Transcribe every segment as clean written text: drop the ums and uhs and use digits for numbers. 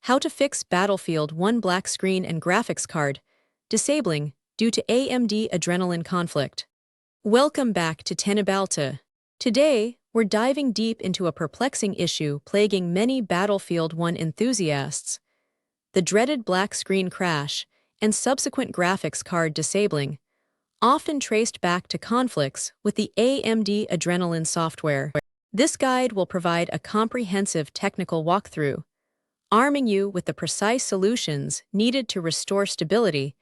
How to fix Battlefield 1 black screen and graphics card disabling due to AMD Adrenalin conflict. Welcome back to Tenabalta. Today, we're diving deep into a perplexing issue plaguing many Battlefield 1 enthusiasts: the dreaded black screen crash and subsequent graphics card disabling, often traced back to conflicts with the AMD Adrenalin software. This guide will provide a comprehensive technical walkthrough, arming you with the precise solutions needed to restore stability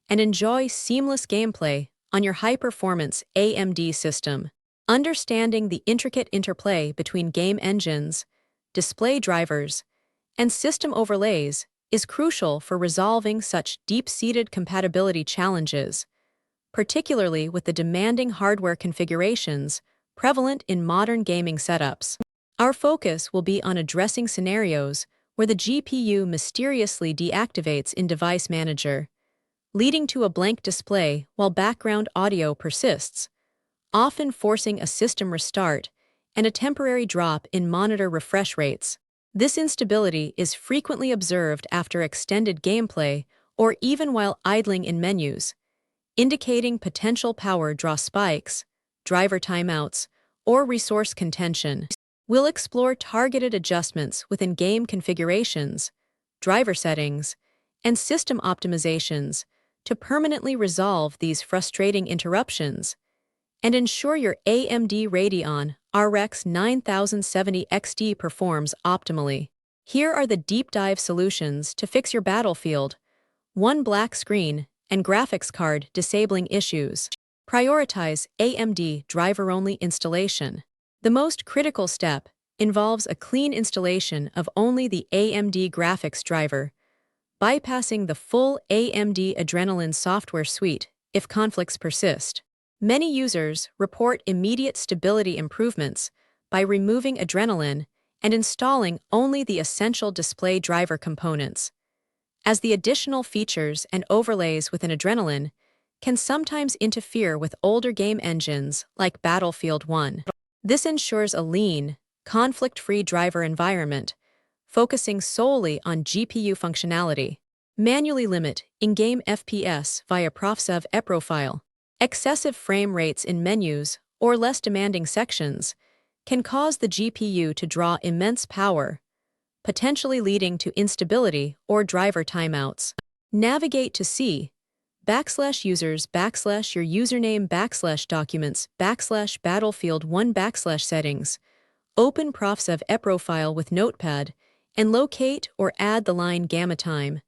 and enjoy seamless gameplay on your high-performance AMD system. Understanding the intricate interplay between game engines, display drivers, and system overlays is crucial for resolving such deep-seated compatibility challenges, particularly with the demanding hardware configurations prevalent in modern gaming setups. Our focus will be on addressing scenarios where the GPU mysteriously deactivates in Device Manager, leading to a blank display while background audio persists, often forcing a system restart and a temporary drop in monitor refresh rates. This instability is frequently observed after extended gameplay or even while idling in menus, indicating potential power draw spikes, driver timeouts, or resource contention. We'll explore targeted adjustments within game configurations, driver settings, and system optimizations to permanently resolve these frustrating interruptions and ensure your AMD Radeon RX 9070 XT performs optimally. Here are the deep dive solutions to fix your Battlefield 1 black screen and graphics card disabling issues. Prioritize AMD driver-only installation. The most critical step involves a clean installation of only the AMD graphics driver, bypassing the full AMD Adrenalin software suite if conflicts persist. Many users report immediate stability improvements by removing Adrenalin and installing only the essential display driver components, as the additional features and overlays within Adrenalin can sometimes interfere with older game engines like Battlefield 1. This ensures a lean, conflict-free driver environment, focusing solely on GPU functionality. Manually limit in-game FPS via PROFSAVEprofile. Excessive frame rates in menus or less demanding sections can cause the GPU to draw immense power, potentially leading to instability or driver timeouts. Navigate to C /users / your username / documents / Battlefield 1 / settings. Open PROFSAVEprofile with Notepad and locate or add the line gamma time,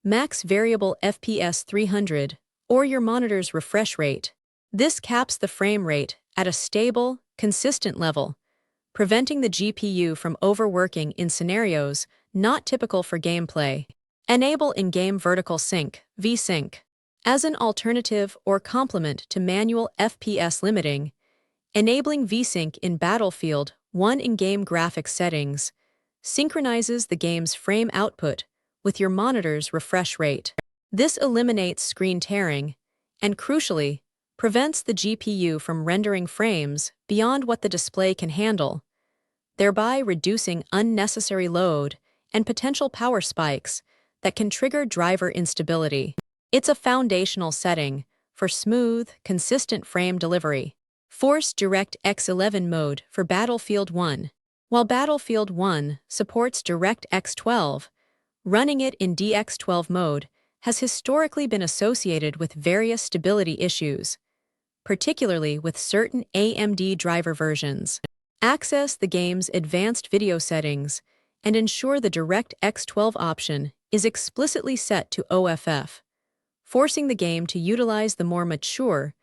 max variable FPS 300, or your monitor's refresh rate. This caps the frame rate at a stable, consistent level, preventing the GPU from overworking in scenarios not typical for gameplay. Enable in-game vertical sync (VSync). As an alternative or complement to manual FPS limiting, enabling VSync in Battlefield 1 in-game graphics settings synchronizes the game's frame output with your monitor's refresh rate. This eliminates screen tearing and, crucially, prevents the GPU from rendering frames beyond what the display can handle, thereby reducing unnecessary load and potential power spikes that can trigger driver instability. It's a foundational setting for smooth, consistent frame delivery. Force DirectX 11 mode for Battlefield 1. While Battlefield 1 supports DirectX 12, running it in DX12 mode has historically been associated with various stability issues, particularly with certain AMD driver versions. Access the game's advanced video settings and ensure the DirectX 12 option is explicitly set to OFF, forcing the game to utilize the more mature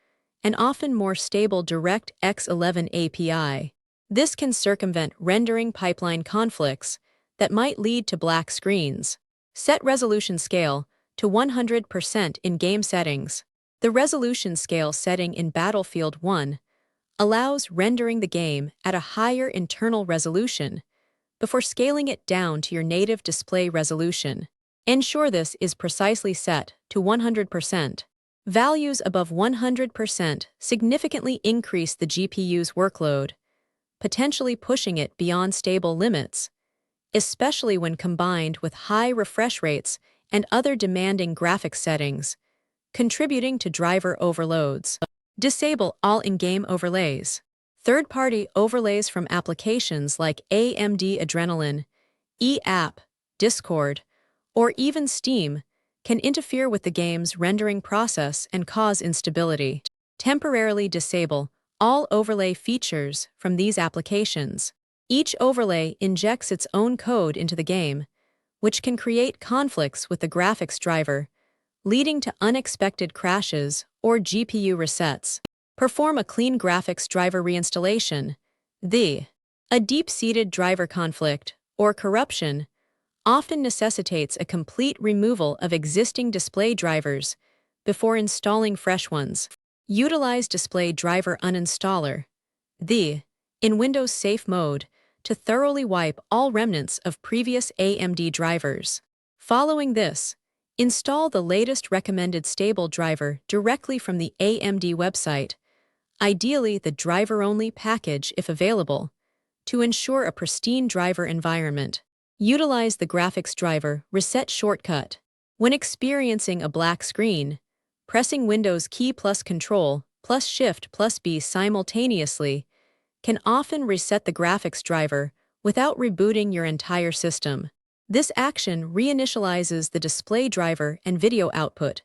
and often more stable DirectX 11 API. This can circumvent rendering pipeline conflicts that might lead to black screens. Set resolution scale to 100% in game settings. The resolution scale setting in Battlefield 1 allows rendering the game at a higher internal resolution before scaling it down to your native display resolution. Ensure this is precisely set to 100%. Values above 100% significantly increase the GPU's workload, potentially pushing it beyond stable limits, especially when combined with high refresh rates and other demanding graphics settings, contributing to driver overloads. Disable all in-game overlays. Third-party overlays from applications like AMD Adrenalin, eApp, Discord, or even Steam can interfere with the game's rendering process and cause instability. Temporarily disable all overlay features from these applications. Each overlay injects its own code into the game, which can create conflicts with the graphics driver, leading to unexpected crashes or GPU resets. Perform a clean graphics driver reinstallation. A deep-seated driver conflict, or corruption, often necessitates a complete removal of existing display drivers before installing fresh ones. Utilize Display Driver Uninstaller, in Windows Safe Mode, to thoroughly wipe all remnants of previous AMD drivers. Following this, install the latest recommended stable driver directly from the AMD website, ideally the driver-only package if available, to ensure a pristine driver environment. Utilize the Graphics Driver Reset shortcut. When experiencing a black screen, pressing Windows key plus Control plus Shift plus B simultaneously can often reset the graphics driver without rebooting your entire system. This action reinitializes the display driver and video output,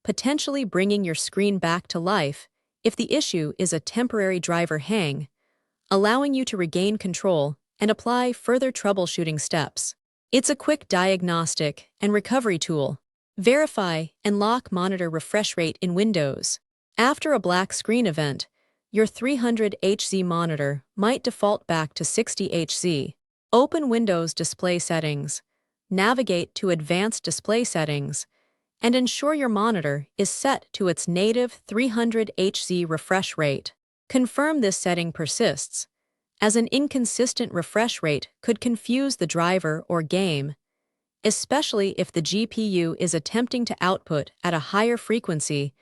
potentially bringing your screen back to life if the issue is a temporary driver hang, allowing you to regain control and apply further troubleshooting steps. It's a quick diagnostic and recovery tool. Verify and lock monitor refresh rate in Windows. After a black screen event, your 300 Hz monitor might default back to 60 Hz. Open Windows Display Settings, navigate to Advanced Display Settings, and ensure your monitor is set to its native 300 Hz refresh rate. Confirm this setting persists, as an inconsistent refresh rate could confuse the driver or game, especially if the GPU is attempting to output at a higher frequency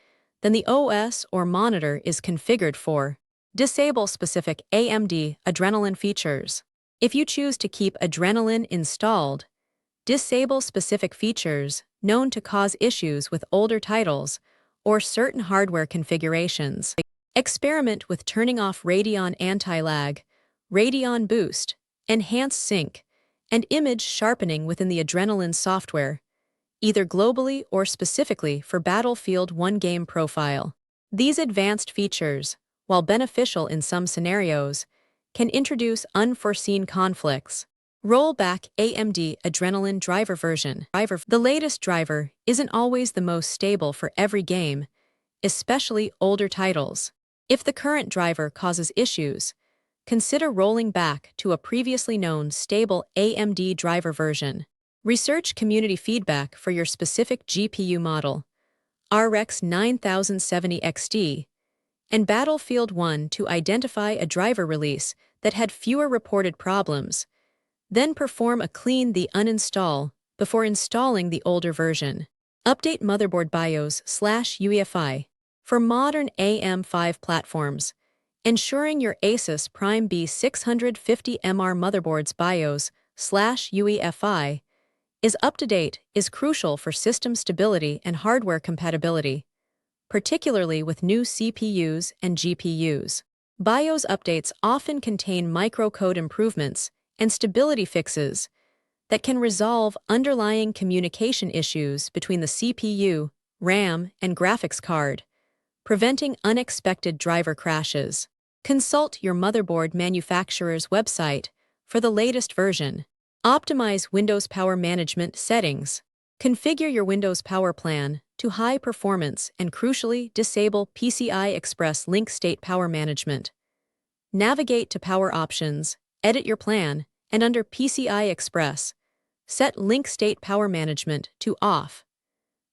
than the OS or monitor is configured for. Disable specific AMD Adrenalin features. If you choose to keep Adrenalin installed, disable specific features known to cause issues with older titles or certain hardware configurations. Experiment with turning off Radeon Anti-Lag, Radeon Boost, Enhanced Sync, and image sharpening within the Adrenalin software, either globally or specifically for Battlefield 1 game profile. These advanced features, while beneficial in some scenarios, can introduce unforeseen conflicts. Roll back AMD Adrenalin driver version. The latest driver isn't always the most stable for every game, especially older titles. If the current driver causes issues, consider rolling back to a previously known stable AMD driver version. Research community feedback for your specific GPU model, RX 9070 XT, and Battlefield 1 to identify a driver release that had fewer reported problems. Then perform a clean the uninstall before installing the older version. Update motherboard BIOS/UEFI. For modern AM5 platforms, ensuring your Asus Prime B650MR motherboard's BIOS/UEFI is up-to-date is crucial for system stability and hardware compatibility, particularly with new CPUs and GPUs. BIOS updates often contain microcode improvements and stability fixes that can resolve underlying communication issues between the CPU, RAM, and graphics card, preventing unexpected driver crashes. Consult your motherboard manufacturer's website for the latest version. Optimize Windows Power Management settings. Configure your Windows Power Plan to high performance and crucially disable PCI Express Link State Power Management. Navigate to Power Options, edit your plan, and under PCI Express, set Link State Power Management to Off.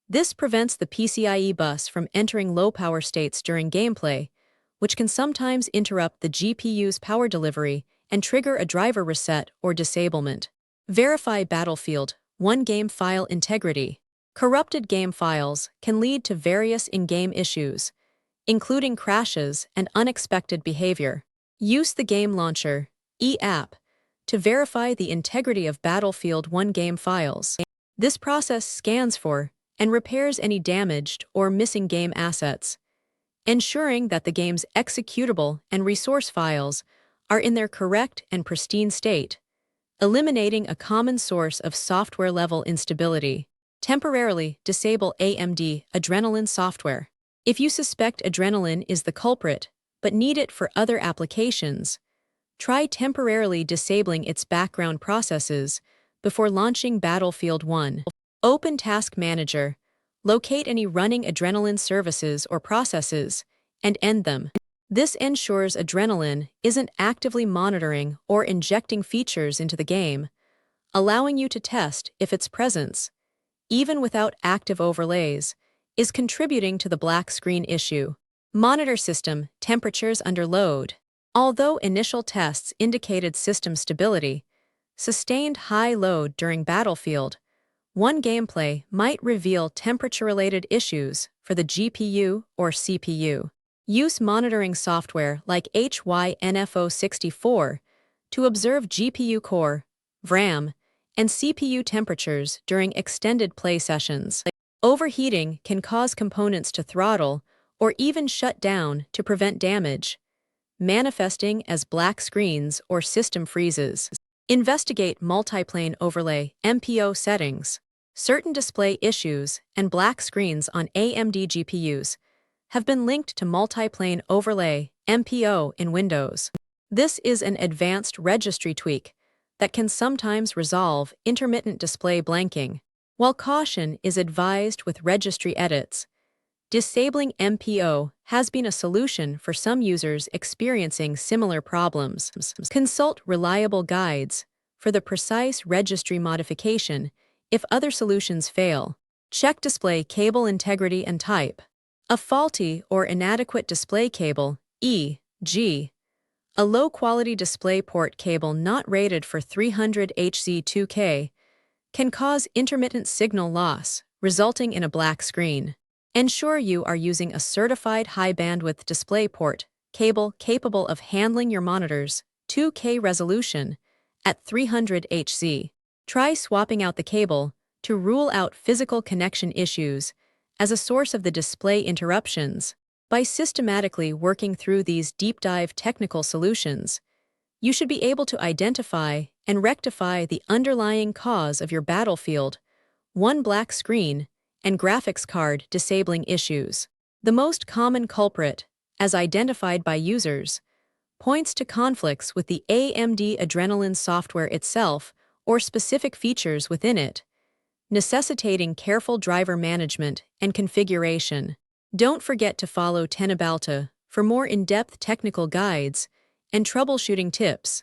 This prevents the PCIe bus from entering low power states during gameplay, which can sometimes interrupt the GPU's power delivery and trigger a driver reset or disablement. Verify Battlefield 1 game file integrity. Corrupted game files can lead to various in-game issues, including crashes and unexpected behavior. Use the game launcher, eApp, to verify the integrity of Battlefield 1 game files. This process scans for and repairs any damaged or missing game assets, ensuring that the game's executable and resource files are in their correct and pristine state, eliminating a common source of software-level instability. Temporarily disable AMD Adrenalin software. If you suspect Adrenalin is the culprit but need it for other applications, try temporarily disabling its background processes before launching Battlefield 1. Open Task Manager. Locate any running Adrenalin services or processes and end them. This ensures Adrenalin isn't actively monitoring or injecting features into the game, allowing you to test if its presence, even without active overlays, is contributing to the black screen issue. Monitor system temperatures under load. Although initial tests indicated system stability, sustained high load during Battlefield 1 gameplay might reveal temperature-related issues for the GPU or CPU. Use monitoring software like HYNFO64 to observe GPU core, RAM, and CPU temperatures during extended play sessions. Overheating can cause components to throttle or even shut down to prevent damage, manifesting as black screens or system freezes. Investigate multiplane overlay (MPO) settings. Certain display issues and black screens on AMD GPUs have been linked to multiplane overlay (MPO) in Windows. This is an advanced registry tweak that can sometimes resolve intermittent display blanking. While caution is advised with registry edits, disabling MPO has been a solution for some users experiencing similar problems. Consult reliable guides for the precise registry modification if other solutions fail. Check display cable integrity and type. A faulty or inadequate display cable, e.g., a low-quality DisplayPort cable not rated for 300 Hz 2K, can cause intermittent signal loss, resulting in a black screen. Ensure you are using a certified high-bandwidth DisplayPort cable capable of handling your monitor's 2K resolution at 300 Hz. Try swapping out the cable to rule out physical connection issues as a source of the display interruptions. By systematically working through these deep-dive technical solutions, you should be able to identify and rectify the underlying cause of your Battlefield 1 black screen and graphics card disabling issues. The most common culprit, as identified by users, points to conflicts with the AMD Adrenalin software itself or specific features within it, necessitating careful driver management and configuration. Don't forget to follow Tenabalta for more in-depth technical guides and troubleshooting tips.